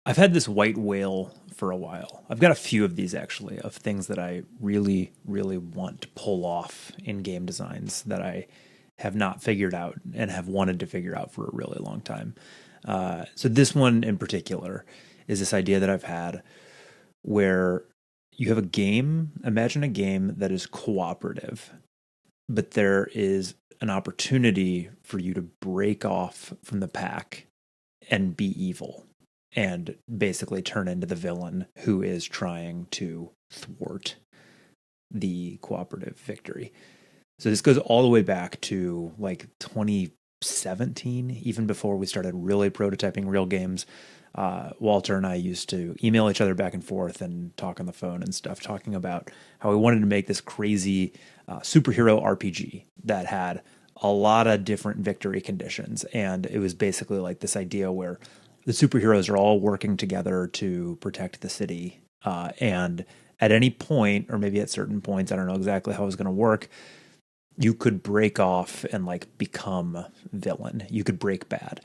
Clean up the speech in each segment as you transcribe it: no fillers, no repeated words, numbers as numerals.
I've had this white whale for a while. I've got a few of these actually, of things that I really, really want to pull off in game designs that I have not figured out and have wanted to figure out for a really long time. So this one in particular is this idea that I've had where you have a game. Imagine a game that is cooperative, but there is an opportunity for you to break off from the pack and be evil and basically turn into the villain who is trying to thwart the cooperative victory. So this goes all the way back to like 2017, even before we started really prototyping real games. Walter and I used to email each other back and forth and talk on the phone and stuff, talking about how we wanted to make this crazy superhero RPG that had a lot of different victory conditions. And it was basically like this idea where the superheroes are all working together to protect the city. And at any point, or maybe at certain points, I don't know exactly how it was going to work, you could break off and like become villain. You could break bad.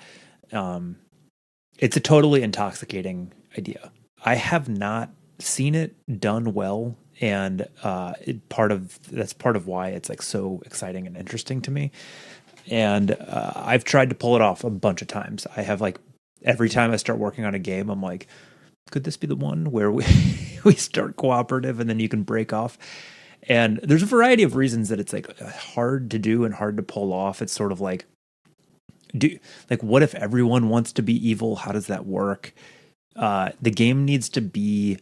It's a totally intoxicating idea. I have not seen it done well, and that's part of why it's like so exciting and interesting to me. And I've tried to pull it off a bunch of times. I have like every time I start working on a game, I'm like, could this be the one where we we start cooperative and then you can break off? And there's a variety of reasons that it's like hard to do and hard to pull off. It's sort of like, what if everyone wants to be evil? How does that work? The game needs to be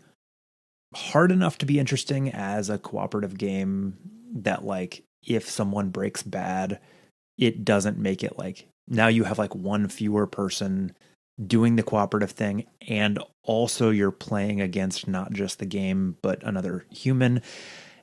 hard enough to be interesting as a cooperative game that like if someone breaks bad, it doesn't make it like now you have like one fewer person doing the cooperative thing, and also you're playing against not just the game but another human.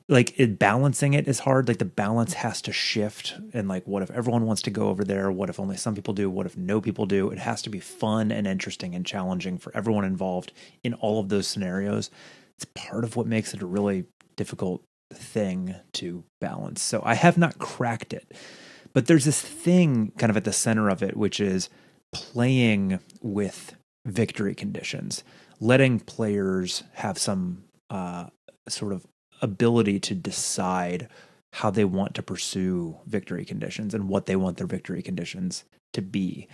Like balancing it is hard. Like the balance has to shift. And like, what if everyone wants to go over there? What if only some people do? What if no people do? It has to be fun and interesting and challenging for everyone involved in all of those scenarios. It's part of what makes it a really difficult thing to balance. So I have not cracked it, but there's this thing kind of at the center of it, which is playing with victory conditions, letting players have some sort of ability to decide how they want to pursue victory conditions and what they want their victory conditions to be.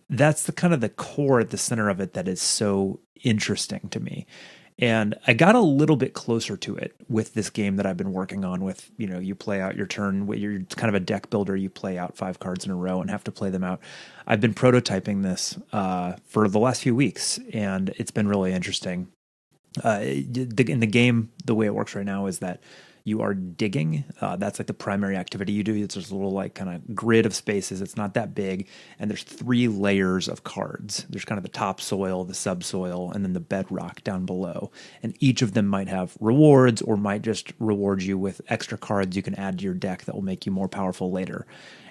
That's the kind of the core at the center of it that is so interesting to me. And I got a little bit closer to it with this game that I've been working on with, you play out your turn, you're kind of a deck builder, you play out 5 cards in a row and have to play them out. I've been prototyping this for the last few weeks, and it's been really interesting. In the game, the way it works right now is that you are digging. That's like the primary activity you do. It's just a little like kind of grid of spaces. It's not that big. And there's 3 layers of cards. There's kind of the topsoil, the subsoil, and then the bedrock down below. And each of them might have rewards or might just reward you with extra cards you can add to your deck that will make you more powerful later.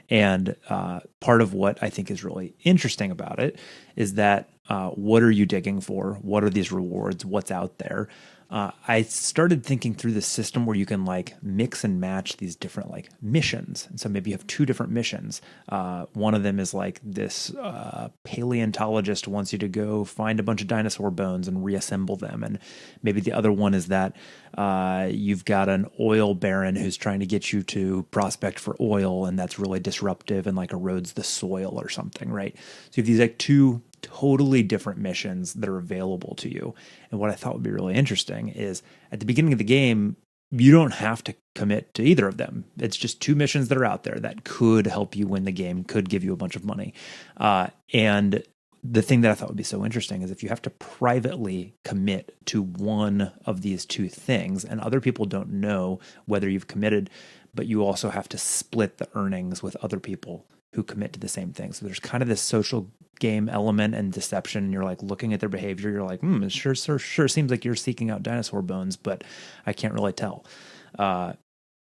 And part of what I think is really interesting about it is that what are you digging for? What are these rewards? What's out there? I started thinking through the system where you can like mix and match these different like missions. And so maybe you have 2 different missions. One of them is like this paleontologist wants you to go find a bunch of dinosaur bones and reassemble them. And maybe the other one is that you've got an oil baron who's trying to get you to prospect for oil, and that's really disruptive and like erodes the soil or something, right? So you have these like 2 totally different missions that are available to you. And what I thought would be really interesting is at the beginning of the game, you don't have to commit to either of them. It's just 2 missions that are out there that could help you win the game, could give you a bunch of money. And the thing that I thought would be so interesting is if you have to privately commit to one of these 2 things, and other people don't know whether you've committed, but you also have to split the earnings with other people who commit to the same thing. So there's kind of this social game element and deception. And you're like looking at their behavior. You're like, it sure seems like you're seeking out dinosaur bones, but I can't really tell.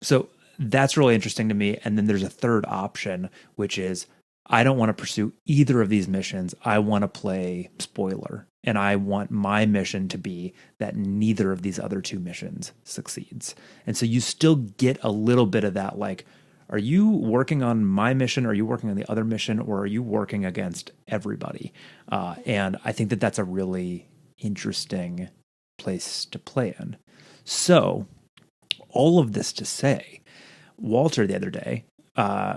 So that's really interesting to me. And then there's a third option, which is I don't want to pursue either of these missions. I want to play spoiler. And I want my mission to be that neither of these other 2 missions succeeds. And so you still get a little bit of that like Are you working on my mission? Are you working on the other mission? Or are you working against everybody? And I think that that's a really interesting place to play in. So, all of this to say, Walter the other day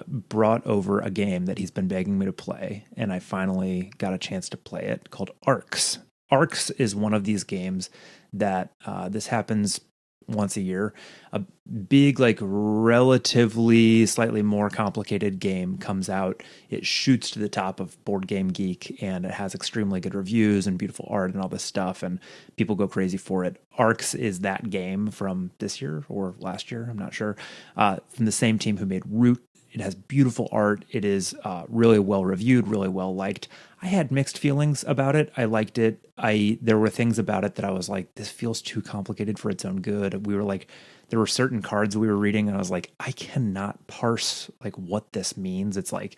brought over a game that he's been begging me to play, and I finally got a chance to play it, called Arcs. Arcs is one of these games that this happens once a year. A big, like relatively slightly more complicated game comes out. It shoots to the top of Board Game Geek, and it has extremely good reviews and beautiful art and all this stuff, and people go crazy for it. Arcs is that game from this year or last year, I'm not sure, from the same team who made Root. It has beautiful art. It is really well reviewed, really well liked. I had mixed feelings about it. I liked it. There were things about it that I was like, this feels too complicated for its own good. We were like, there were certain cards we were reading, and I was like, I cannot parse like what this means. It's like,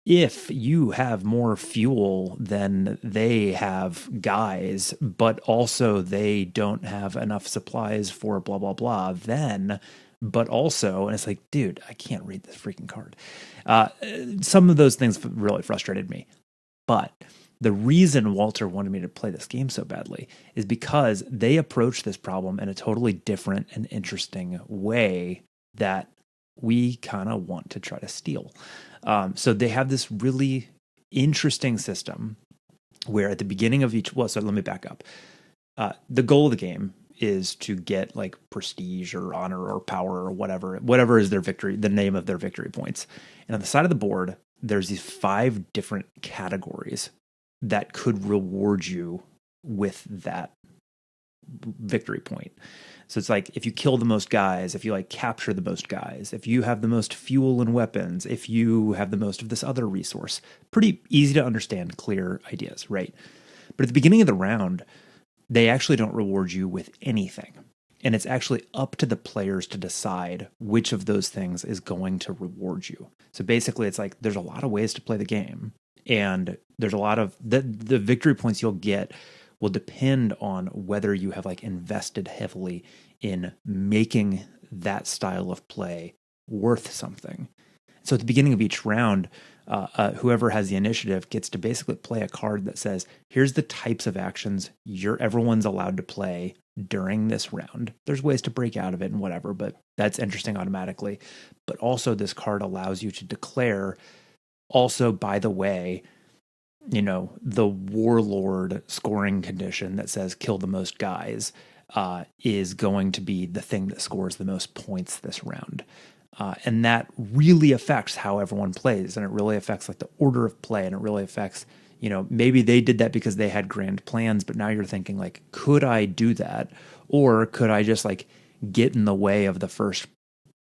if you have more fuel than they have guys, but also they don't have enough supplies for blah blah blah, then. But also, and it's like, dude, I can't read this freaking card. Some of those things really frustrated me. But the reason Walter wanted me to play this game so badly is because they approach this problem in a totally different and interesting way that we kind of want to try to steal. So they have this really interesting system where at the beginning of each, so let me back up. The goal of the game is to get like prestige or honor or power or whatever is their victory, the name of their victory points. And on the side of the board, there's these 5 different categories that could reward you with that victory point. So it's like, if you kill the most guys, if you like capture the most guys, if you have the most fuel and weapons, if you have the most of this other resource, pretty easy to understand, clear ideas, right? But at the beginning of the round, they actually don't reward you with anything. And it's actually up to the players to decide which of those things is going to reward you. So basically, it's like there's a lot of ways to play the game. And there's a lot of the victory points you'll get will depend on whether you have like invested heavily in making that style of play worth something. So at the beginning of each round, whoever has the initiative gets to basically play a card that says, here's the types of actions everyone's allowed to play during this round. There's ways to break out of it and whatever, but that's interesting automatically. But also this card allows you to declare, also, by the way, the warlord scoring condition that says kill the most guys is going to be the thing that scores the most points this round. And that really affects how everyone plays, and it really affects like the order of play, and it really affects, maybe they did that because they had grand plans, but now you're thinking like, could I do that? Or could I just like get in the way of the first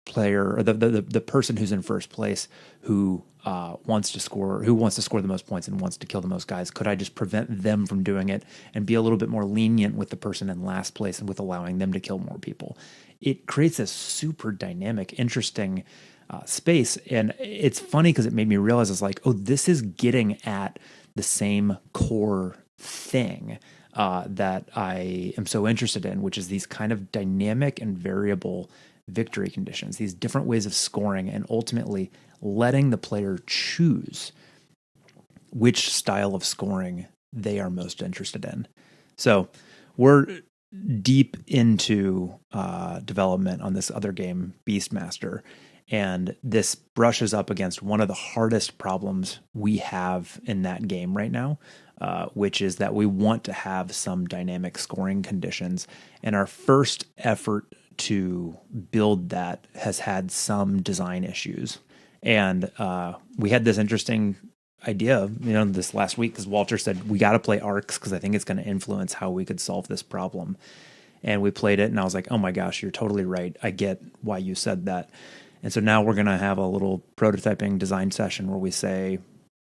player or the person who's in first place who wants to score the most points and wants to kill the most guys? Could I just prevent them from doing it and be a little bit more lenient with the person in last place and with allowing them to kill more people? It creates a super dynamic, interesting space. And it's funny because it made me realize it's like, oh, this is getting at the same core thing that I am so interested in, which is these kind of dynamic and variable victory conditions, these different ways of scoring, and ultimately letting the player choose which style of scoring they are most interested in. So we're deep into development on this other game, Beastmaster, and this brushes up against one of the hardest problems we have in that game right now, which is that we want to have some dynamic scoring conditions, and our first effort to build that has had some design issues. And we had this interesting idea, this last week, because Walter said, we got to play Arcs because I think it's going to influence how we could solve this problem. And we played it, and I was like, oh my gosh, you're totally right. I get why you said that. And so now we're going to have a little prototyping design session where we say,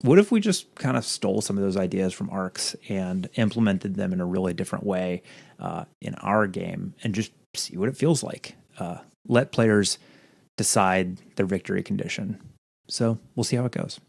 what if we just kind of stole some of those ideas from Arcs and implemented them in a really different way in our game and just see what it feels like? Let players decide their victory condition. So we'll see how it goes.